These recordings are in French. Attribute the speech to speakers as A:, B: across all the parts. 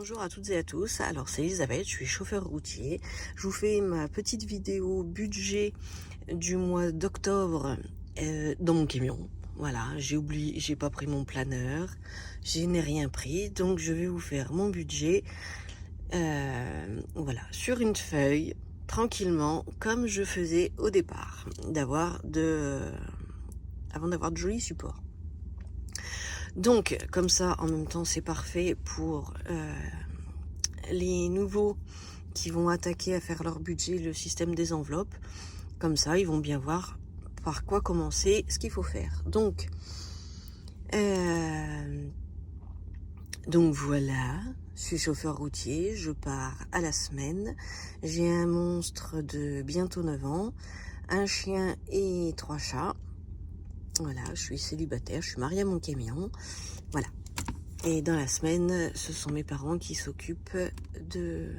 A: Bonjour à toutes et à tous, alors c'est Elisabeth, je suis chauffeur routier. Je vous fais ma petite vidéo budget du mois d'octobre dans mon camion. Voilà, j'ai pas pris mon planeur, je n'ai rien pris, donc je vais vous faire mon budget voilà, sur une feuille, tranquillement, comme je faisais au départ, avant d'avoir de jolis supports. Donc, comme ça, en même temps, c'est parfait pour les nouveaux qui vont attaquer à faire leur budget, le système des enveloppes. Comme ça, ils vont bien voir par quoi commencer, ce qu'il faut faire. Donc voilà, je suis chauffeur routier, je pars à la semaine. J'ai un monstre de bientôt 9 ans, un chien et 3 chats. Voilà, je suis célibataire, je suis mariée à mon camion. Voilà. Et dans la semaine, ce sont mes parents qui s'occupent de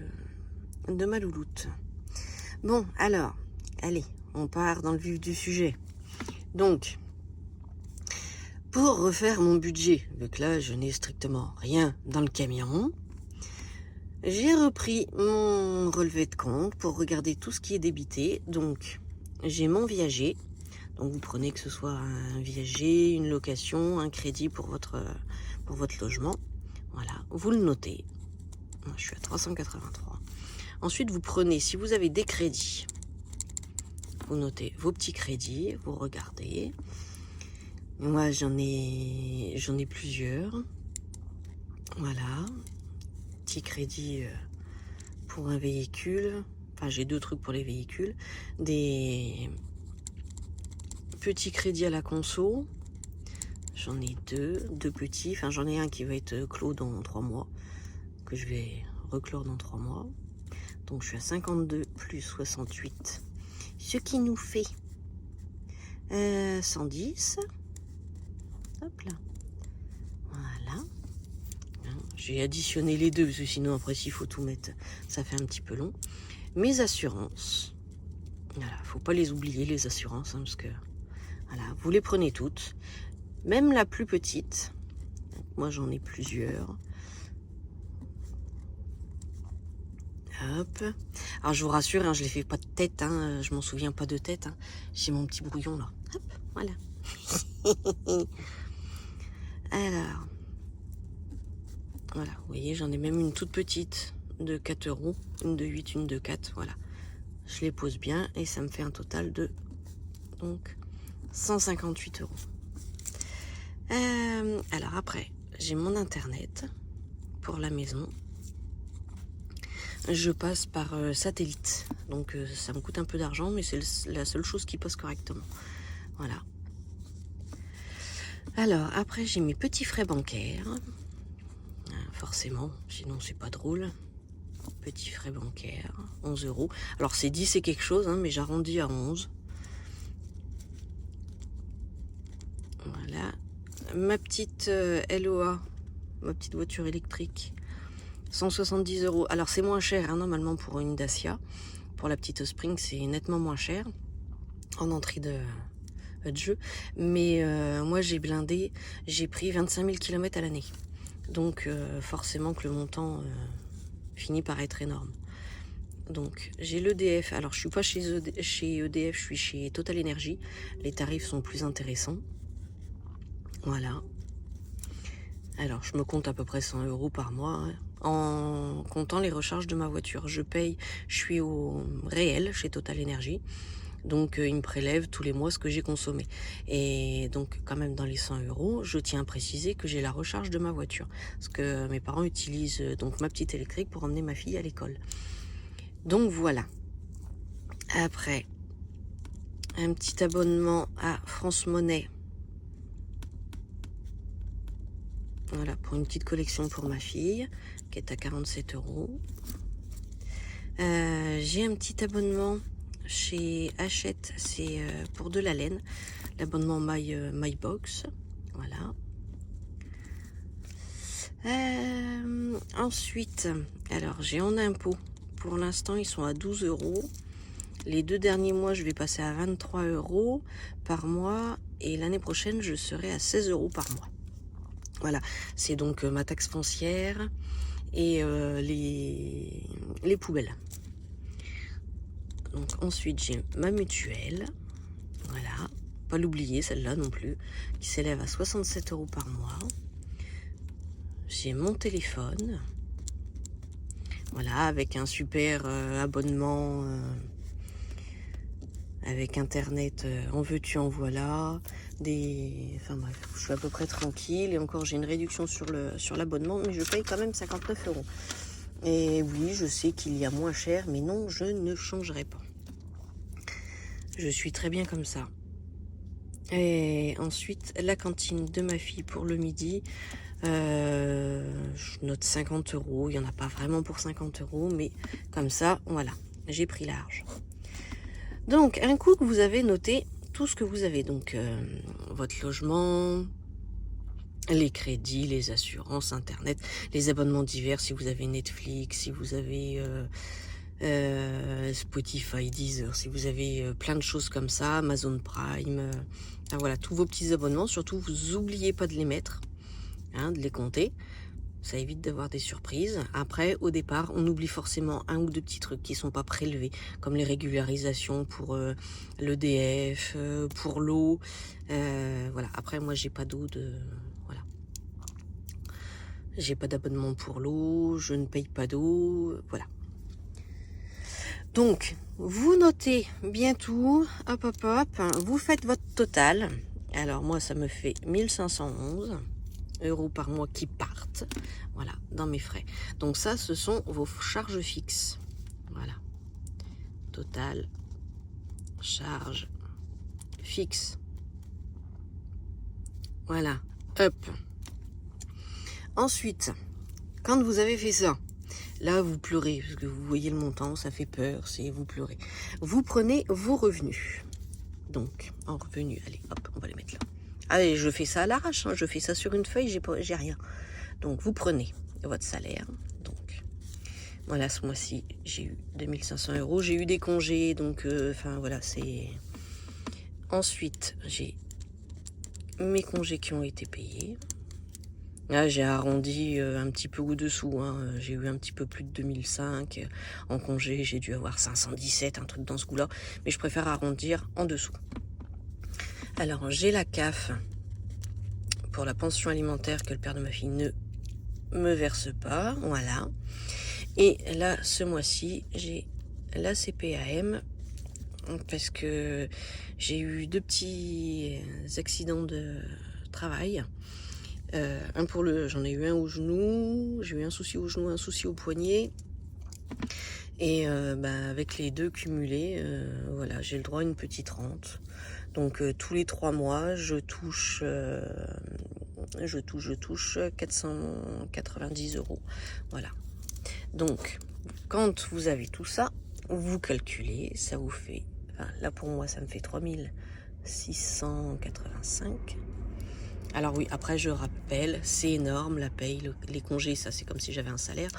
A: ma louloute. Bon, alors, allez, on part dans le vif du sujet. Donc, pour refaire mon budget, vu que là, je n'ai strictement rien dans le camion, j'ai repris mon relevé de compte pour regarder tout ce qui est débité. Donc, j'ai mon viager. Donc, vous prenez que ce soit un viager, une location, un crédit pour votre logement. Voilà, vous le notez. Moi, je suis à 383. Ensuite, vous prenez, si vous avez des crédits, vous notez vos petits crédits, vous regardez. Moi, j'en ai plusieurs. Voilà. Petit crédit pour un véhicule. Enfin, j'ai 2 trucs pour les véhicules. Des petits crédits à la conso. J'en ai 2 petits. Enfin, j'en ai un qui va être clos dans 3 mois. Que je vais reclore dans 3 mois. Donc, je suis à 52 plus 68. Ce qui nous fait 110. Hop là. Voilà. J'ai additionné les deux, parce que sinon, après, s'il faut tout mettre, ça fait un petit peu long. Mes assurances. Voilà, faut pas les oublier, les assurances, hein, parce que, voilà, vous les prenez toutes. Même la plus petite. Moi, j'en ai plusieurs. Hop. Alors, je vous rassure, hein, je les fais pas de tête, hein, je m'en souviens pas de tête. Hein. J'ai mon petit brouillon, là. Hop, voilà. Alors, voilà, vous voyez, j'en ai même une toute petite de 4 euros, une de 8, une de 4, voilà. Je les pose bien et ça me fait un total de donc 158 euros. Alors après, j'ai mon internet pour la maison. Je passe par satellite, donc ça me coûte un peu d'argent, mais c'est la seule chose qui passe correctement. Voilà. Alors après, j'ai mes petits frais bancaires. Forcément, sinon c'est pas drôle. Petits frais bancaires, 11 euros. Alors c'est 10 et quelque chose, hein, mais j'arrondis à 11. Voilà. Ma petite LOA, ma petite voiture électrique, 170 euros. Alors c'est moins cher, hein, normalement, pour une Dacia. Pour la petite Spring, c'est nettement moins cher en entrée de jeu. Mais moi, j'ai blindé, j'ai pris 25 000 km à l'année. Donc forcément que le montant finit par être énorme. Donc j'ai l'EDF. Alors je suis pas chez EDF, je suis chez Total Energy. Les tarifs sont plus intéressants. Voilà. Alors je me compte à peu près 100 euros par mois, hein, en comptant les recharges de ma voiture. Je suis au réel chez Total Energy. Donc ils me prélèvent tous les mois ce que j'ai consommé. Et donc quand même dans les 100 euros, je tiens à préciser que j'ai la recharge de ma voiture. Parce que mes parents utilisent donc ma petite électrique pour emmener ma fille à l'école. Donc voilà. Après, un petit abonnement à France Monnaie. Voilà, pour une petite collection pour ma fille, qui est à 47 euros. J'ai un petit abonnement chez Hachette, c'est pour de la laine, l'abonnement MyBox, voilà. Ensuite, alors j'ai en impôt, pour l'instant ils sont à 12 euros. Les 2 derniers mois, je vais passer à 23 euros par mois, et l'année prochaine, je serai à 16 euros par mois. Voilà, c'est donc ma taxe foncière et les poubelles. Donc ensuite j'ai ma mutuelle, voilà, pas l'oublier celle-là non plus, qui s'élève à 67 € par mois. J'ai mon téléphone, voilà, avec un super abonnement avec internet en veux-tu en voilà, enfin bref, je suis à peu près tranquille, et encore j'ai une réduction sur l'abonnement, mais je paye quand même 59 €. Et oui, je sais qu'il y a moins cher, mais non, je ne changerai pas. Je suis très bien comme ça. Et ensuite, la cantine de ma fille pour le midi, je note 50 €. Il n'y en a pas vraiment pour 50 €, mais comme ça, voilà, j'ai pris large. Donc, un coup que vous avez noté tout ce que vous avez, donc votre logement, les crédits, les assurances, internet, les abonnements divers, si vous avez Netflix, si vous avez Spotify, Deezer, si vous avez plein de choses comme ça, Amazon Prime, enfin voilà, tous vos petits abonnements, surtout vous n'oubliez pas de les mettre, hein, de les compter, ça évite d'avoir des surprises. Après, au départ, on oublie forcément un ou deux petits trucs qui sont pas prélevés, comme les régularisations pour l'EDF, pour l'eau, voilà. Après, moi, j'ai pas d'eau voilà. J'ai pas d'abonnement pour l'eau, je ne paye pas d'eau, voilà. Donc, vous notez bien tout, hop, hop, hop, vous faites votre total. Alors, moi, ça me fait 1511 € par mois qui partent, voilà, dans mes frais. Donc ça, ce sont vos charges fixes. Voilà. Total, charge fixe. Voilà, hop. Ensuite, quand vous avez fait ça, là, vous pleurez, parce que vous voyez le montant, ça fait peur, c'est vous pleurez. Vous prenez vos revenus. Donc, en revenus, allez, hop, on va les mettre là. Allez, je fais ça à l'arrache, hein, je fais ça sur une feuille, j'ai rien. Donc, vous prenez votre salaire. Donc, voilà, ce mois-ci, j'ai eu 2500 €. J'ai eu des congés, donc, enfin, voilà, c'est... Ensuite, j'ai mes congés qui ont été payés. Là, j'ai arrondi un petit peu au-dessous, hein. J'ai eu un petit peu plus de 2005. En congé, j'ai dû avoir 517, un truc dans ce goût-là. Mais je préfère arrondir en dessous. Alors, j'ai la CAF pour la pension alimentaire que le père de ma fille ne me verse pas. Voilà. Et là, ce mois-ci, j'ai la CPAM parce que j'ai eu 2 petits accidents de travail. J'en ai eu un au genou, j'ai eu un souci au genou, un souci au poignet. Et avec les deux cumulés, voilà, j'ai le droit à une petite rente. Donc tous les 3 mois, je touche 490 €. Voilà. Donc, quand vous avez tout ça, vous calculez, ça vous fait, enfin, là pour moi, ça me fait 3685. Alors oui, après je rappelle, c'est énorme, la paye, les congés, ça c'est comme si j'avais un salaire.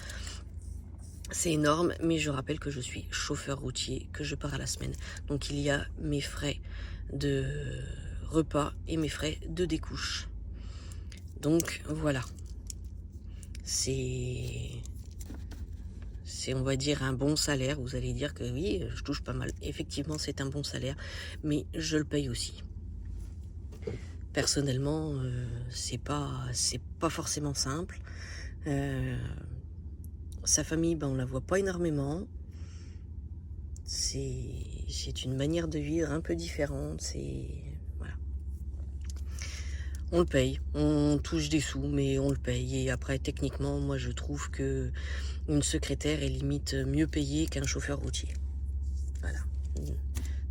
A: C'est énorme, mais je rappelle que je suis chauffeur routier, que je pars à la semaine. Donc il y a mes frais de repas et mes frais de découche. Donc voilà. C'est, on va dire, un bon salaire. Vous allez dire que oui, je touche pas mal. Effectivement, c'est un bon salaire, mais je le paye aussi. Personnellement, c'est pas forcément simple. Sa famille, on la voit pas énormément. C'est une manière de vivre un peu différente. Voilà. On le paye, on touche des sous, mais on le paye. Et après, techniquement, moi, je trouve que une secrétaire est limite mieux payée qu'un chauffeur routier. Voilà. Une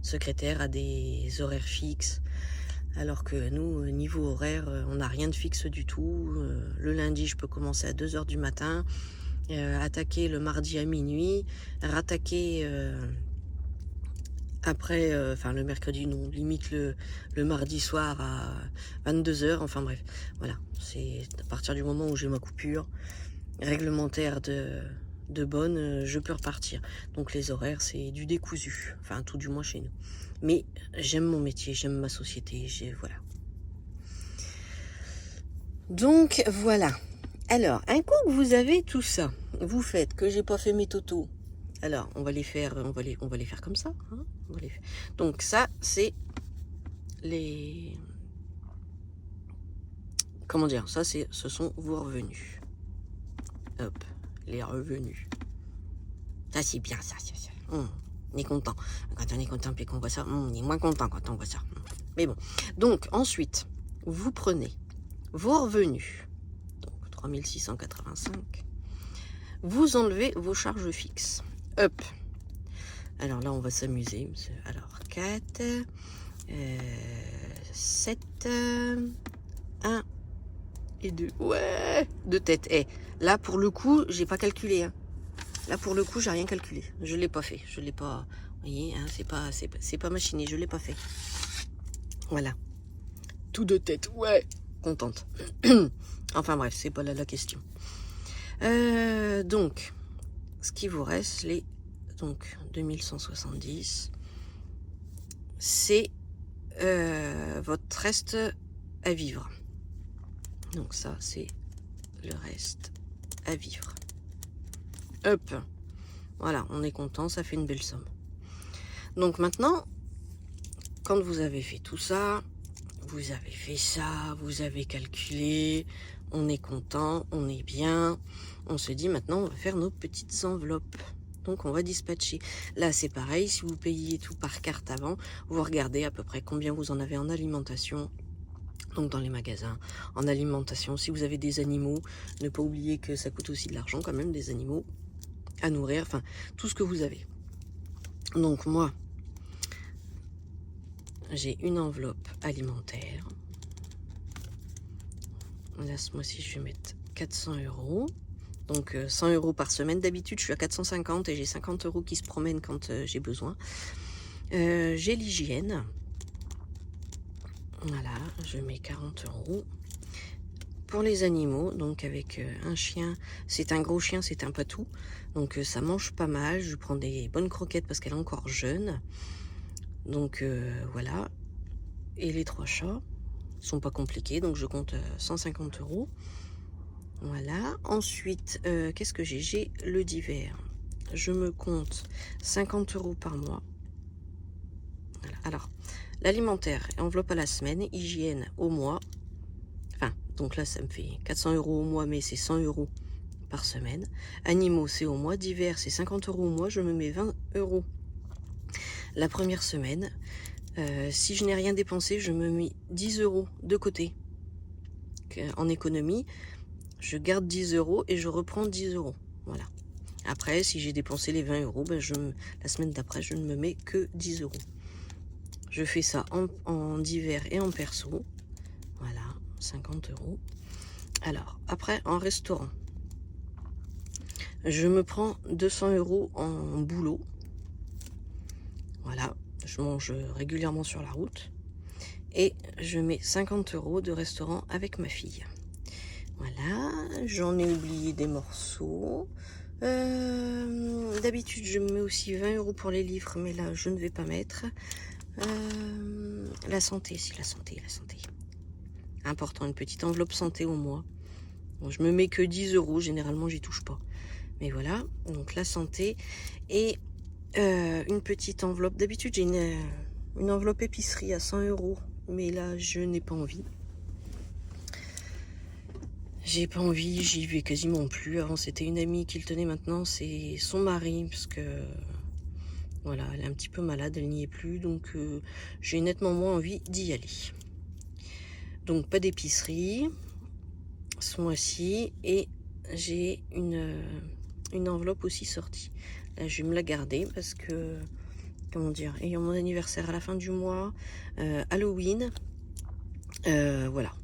A: secrétaire a des horaires fixes. Alors que nous, niveau horaire, on n'a rien de fixe du tout. Le lundi, je peux commencer à 2 h du matin, attaquer le mardi à minuit, rattaquer après, enfin le mercredi, non, limite le mardi soir à 22 h. Enfin bref, voilà. C'est à partir du moment où j'ai ma coupure réglementaire de bonne, je peux repartir. Donc les horaires, c'est du décousu. Enfin, tout du moins chez nous. Mais j'aime mon métier, j'aime ma société, voilà. Donc voilà. Alors, un coup que vous avez tout ça, vous faites que j'ai pas fait mes totos. Alors, on va les faire, on va les faire comme ça. Hein, on va les faire. Donc ça, c'est les... Comment dire? Ça, ce sont vos revenus. Hop, les revenus. Ça, c'est bien, ça. On est content. Quand on est content puis qu'on voit ça, on est moins content quand on voit ça. Mais bon. Donc, ensuite, vous prenez vos revenus. Donc, 3685. Vous enlevez vos charges fixes. Hop. Alors là, on va s'amuser. Alors, 4, 7, 1 et 2. Ouais, de tête. Eh, là, pour le coup, j'ai pas calculé. Hein. Là, pour le coup, j'ai rien calculé. Je l'ai pas fait. Je l'ai pas... Vous voyez, hein, c'est pas machiné. Je l'ai pas fait. Voilà. Tout de tête. Ouais. Contente. Enfin bref, c'est pas là la question. Donc, ce qui vous reste, les... Donc, 2170, c'est votre reste à vivre. Donc ça, c'est le reste à vivre. Hop. Voilà, on est content, ça fait une belle somme. Donc maintenant, quand vous avez fait tout ça, vous avez fait ça, vous avez calculé, on est content, on est bien. On se dit maintenant, on va faire nos petites enveloppes. Donc on va dispatcher. Là c'est pareil, si vous payez tout par carte avant, vous regardez à peu près combien vous en avez en alimentation. Donc dans les magasins, en alimentation, si vous avez des animaux, ne pas oublier que ça coûte aussi de l'argent quand même, des animaux à nourrir, enfin tout ce que vous avez. Donc moi, j'ai une enveloppe alimentaire. Là ce mois-ci je vais mettre 400 €. Donc 100 € par semaine. D'habitude, je suis à 450 et j'ai 50 € qui se promènent quand j'ai besoin. J'ai l'hygiène. Voilà, je mets 40 €. Pour les animaux, donc avec un chien, c'est un gros chien, c'est un patou. Donc ça mange pas mal. Je prends des bonnes croquettes parce qu'elle est encore jeune. Donc voilà. Et les 3 chats sont pas compliqués. Donc je compte 150 €. Voilà, ensuite, qu'est-ce que j'ai? J'ai le divers. Je me compte 50 € par mois. Voilà. Alors, l'alimentaire, enveloppe à la semaine, hygiène au mois. Enfin, donc là, ça me fait 400 € au mois, mais c'est 100 € par semaine. Animaux, c'est au mois. Divers, c'est 50 € au mois. Je me mets 20 € la première semaine. Si je n'ai rien dépensé, je me mets 10 € de côté en économie. Je garde 10 € et je reprends 10 €. Voilà. Après, si j'ai dépensé les 20 €, ben la semaine d'après, je ne me mets que 10 €. Je fais ça en divers et en perso. Voilà, 50 €. Alors, après, en restaurant, je me prends 200 € en boulot. Voilà, je mange régulièrement sur la route. Et je mets 50 € de restaurant avec ma fille. Voilà, j'en ai oublié des morceaux. D'habitude, je me mets aussi 20 € pour les livres, mais là, je ne vais pas mettre. La santé, la santé. Important, une petite enveloppe santé au mois. Bon, je me mets que 10 €, généralement, j'y touche pas. Mais voilà, donc la santé. Et une petite enveloppe. D'habitude, j'ai une enveloppe épicerie à 100 €, mais là, je n'ai pas envie. J'ai pas envie, j'y vais quasiment plus. Avant, c'était une amie qui le tenait, maintenant, c'est son mari, parce que, voilà, elle est un petit peu malade, elle n'y est plus, donc j'ai nettement moins envie d'y aller. Donc, pas d'épicerie, ce mois-ci, et j'ai une enveloppe aussi sortie. Là, je vais me la garder, parce que, comment dire, ayant mon anniversaire à la fin du mois, Halloween, voilà.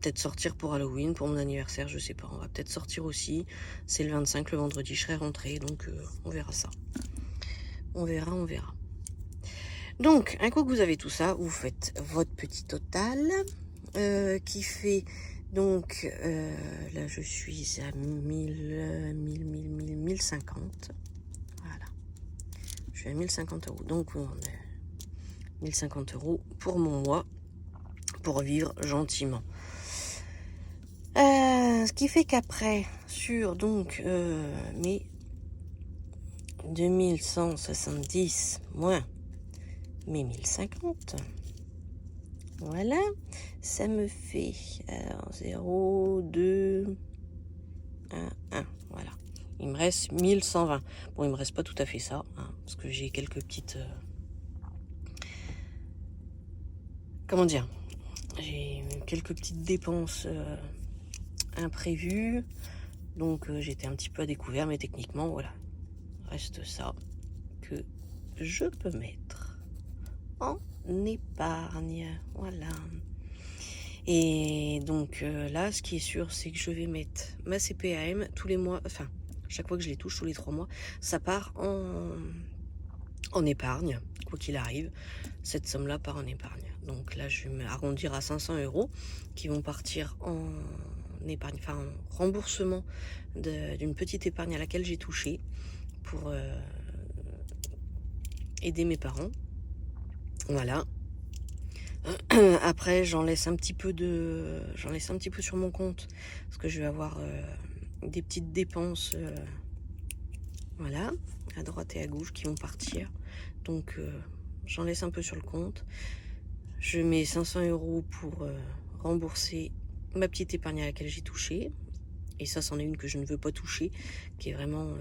A: Peut-être sortir pour Halloween, pour mon anniversaire, je sais pas. On va peut-être sortir aussi. C'est le 25, le vendredi, je serai rentrée, donc on verra ça. On verra. Donc, un coup que vous avez tout ça, vous faites votre petit total qui fait donc, là je suis à 1050. Voilà. Je suis à 1050 €. Donc, on a 1050 € pour mon mois, pour vivre gentiment. Ce qui fait qu'après, sur donc mes 2170 moins mes 1050, voilà, ça me fait 0, 2, 1, 1, voilà. Il me reste 1120. Bon, il me reste pas tout à fait ça, hein, parce que j'ai quelques petites... comment dire? J'ai quelques petites dépenses imprévues. Donc j'étais un petit peu à découvert, mais techniquement, voilà. Reste ça que je peux mettre en épargne. Voilà. Et donc là, ce qui est sûr, c'est que je vais mettre ma CPAM tous les mois, enfin, chaque fois que je les touche, tous les 3 mois, ça part en épargne, quoi qu'il arrive. Cette somme-là part en épargne. Donc là, je vais m'arrondir à 500 € qui vont partir en épargne, enfin en remboursement d'une petite épargne à laquelle j'ai touché pour aider mes parents. Voilà. Après, j'en laisse un petit peu sur mon compte parce que je vais avoir des petites dépenses, voilà, à droite et à gauche qui vont partir. Donc, j'en laisse un peu sur le compte. Je mets 500 € pour rembourser ma petite épargne à laquelle j'ai touché. Et ça, c'en est une que je ne veux pas toucher, qui est vraiment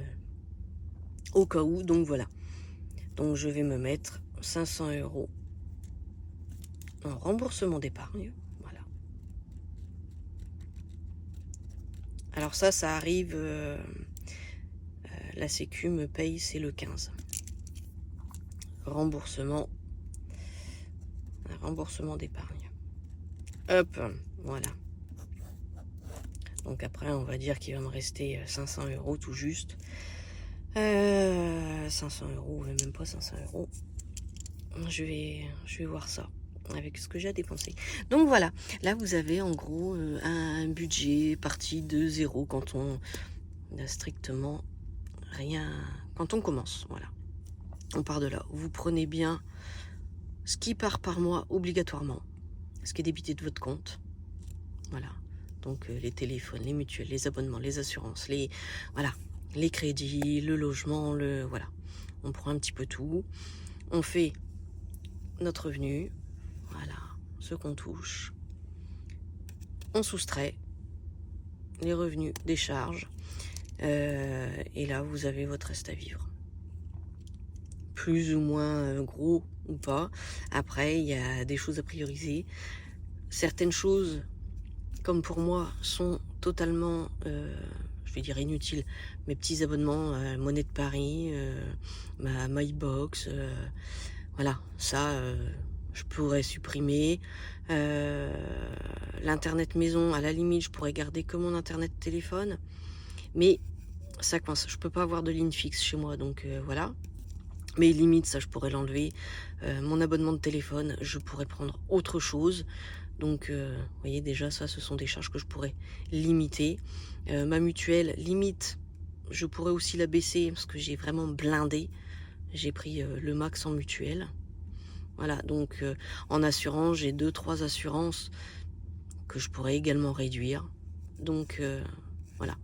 A: au cas où. Donc voilà. Donc je vais me mettre 500 € en remboursement d'épargne. Voilà. Alors ça arrive, la Sécu me paye, c'est le 15. Remboursement d'épargne. Hop, voilà. Donc après, on va dire qu'il va me rester 500 € tout juste. 500 €, même pas 500 €. Je vais voir ça avec ce que j'ai à dépenser. Donc voilà, là vous avez en gros un budget parti de zéro quand on n'a strictement rien, quand on commence. Voilà, on part de là. Vous prenez bien ce qui part par mois obligatoirement, ce qui est débité de votre compte. Voilà, donc les téléphones, les mutuelles, les abonnements, les assurances, voilà, les crédits, le logement, voilà. On prend un petit peu tout, on fait notre revenu, voilà, ce qu'on touche, on soustrait les revenus des charges, et là vous avez votre reste à vivre. Plus ou moins gros ou pas. Après, il y a des choses à prioriser. Certaines choses, comme pour moi, sont totalement, je vais dire inutiles. Mes petits abonnements, Monnaie de Paris, ma MyBox, voilà, ça, je pourrais supprimer. L'internet maison, à la limite, je pourrais garder que mon internet téléphone. Mais ça coince, je peux pas avoir de ligne fixe chez moi, donc voilà. Mais limite, ça, je pourrais l'enlever. Mon abonnement de téléphone, je pourrais prendre autre chose. Donc, vous voyez, déjà, ça, ce sont des charges que je pourrais limiter. Ma mutuelle, limite, je pourrais aussi la baisser parce que j'ai vraiment blindé. J'ai pris le max en mutuelle. Voilà, donc en assurance, j'ai 2-3 assurances que je pourrais également réduire. Donc, voilà.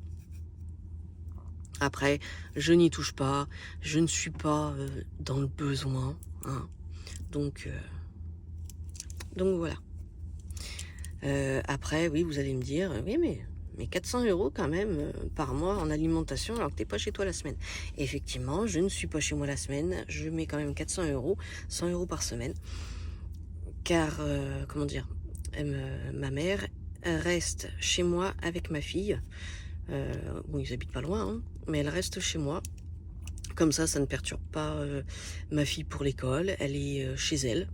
A: Après, je n'y touche pas, je ne suis pas dans le besoin, hein. Donc voilà. Après, oui, vous allez me dire, oui, mais 400 € quand même par mois en alimentation alors que t'es pas chez toi la semaine. Et effectivement, je ne suis pas chez moi la semaine, je mets quand même 400 €, 100 € par semaine, car, comment dire, ma mère reste chez moi avec ma fille. Bon, ils habitent pas loin, hein, mais elle reste chez moi. Comme ça ne perturbe pas ma fille pour l'école. Elle est chez elle.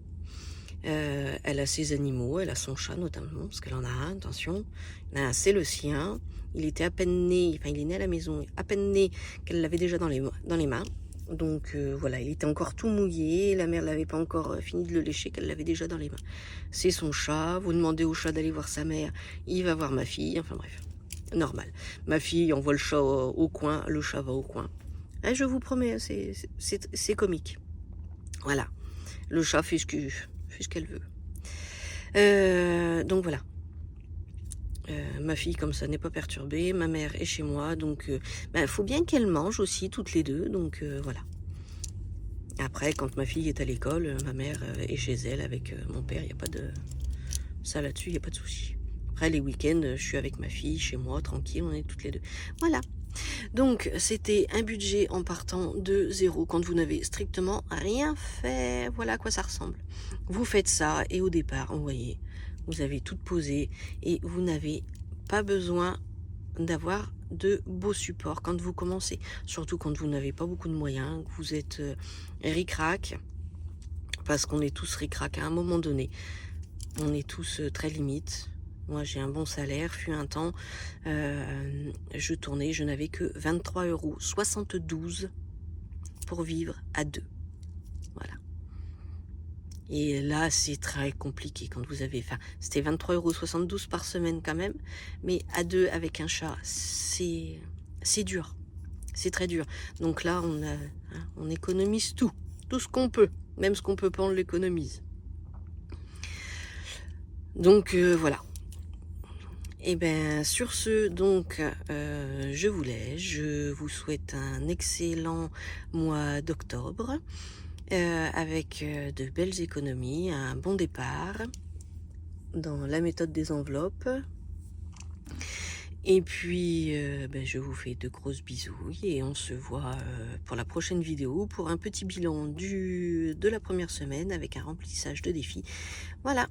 A: Elle a ses animaux, elle a son chat notamment, parce qu'elle en a un, attention. C'est le sien. Il était à peine né, enfin il est né à la maison, à peine né qu'elle l'avait déjà dans les mains. Donc voilà, il était encore tout mouillé, la mère l'avait pas encore fini de le lécher, qu'elle l'avait déjà dans les mains. C'est son chat, vous demandez au chat d'aller voir sa mère, il va voir ma fille, enfin bref, normal. Ma fille envoie le chat au coin, le chat va au coin. Et je vous promets, c'est comique. Voilà, le chat fait ce qu'elle veut. Donc voilà. Ma fille, comme ça, n'est pas perturbée. Ma mère est chez moi, donc faut bien qu'elle mange aussi, toutes les deux. Donc voilà. Après, quand ma fille est à l'école, ma mère est chez elle avec mon père. Il n'y a pas de... Ça là-dessus, il n'y a pas de souci. Après, les week-ends, je suis avec ma fille, chez moi, tranquille, on est toutes les deux. Voilà. Donc, c'était un budget en partant de zéro, quand vous n'avez strictement rien fait. Voilà à quoi ça ressemble. Vous faites ça, et au départ, vous voyez, vous avez tout posé, et vous n'avez pas besoin d'avoir de beaux supports quand vous commencez. Surtout quand vous n'avez pas beaucoup de moyens, que vous êtes ric-rac, parce qu'on est tous ric-rac à un moment donné. On est tous très limites. Moi, j'ai un bon salaire. Fut un temps, je tournais, je n'avais que 23,72 € pour vivre à deux. Voilà. Et là, c'est très compliqué quand vous avez... Enfin, c'était 23,72 € par semaine quand même. Mais à deux, avec un chat, c'est dur. C'est très dur. Donc là, on économise tout. Tout ce qu'on peut. Même ce qu'on peut pas, on l'économise. Donc voilà. Et bien sur ce, donc je vous laisse. Je vous souhaite un excellent mois d'octobre avec de belles économies, un bon départ dans la méthode des enveloppes. Et puis je vous fais de grosses bisous et on se voit pour la prochaine vidéo pour un petit bilan de la première semaine avec un remplissage de défis. Voilà.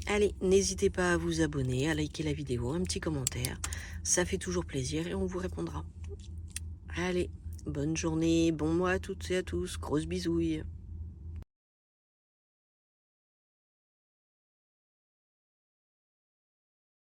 A: Allez, n'hésitez pas à vous abonner, à liker la vidéo, un petit commentaire. Ça fait toujours plaisir et on vous répondra. Allez, bonne journée, bon mois à toutes et à tous. Grosses bisouilles.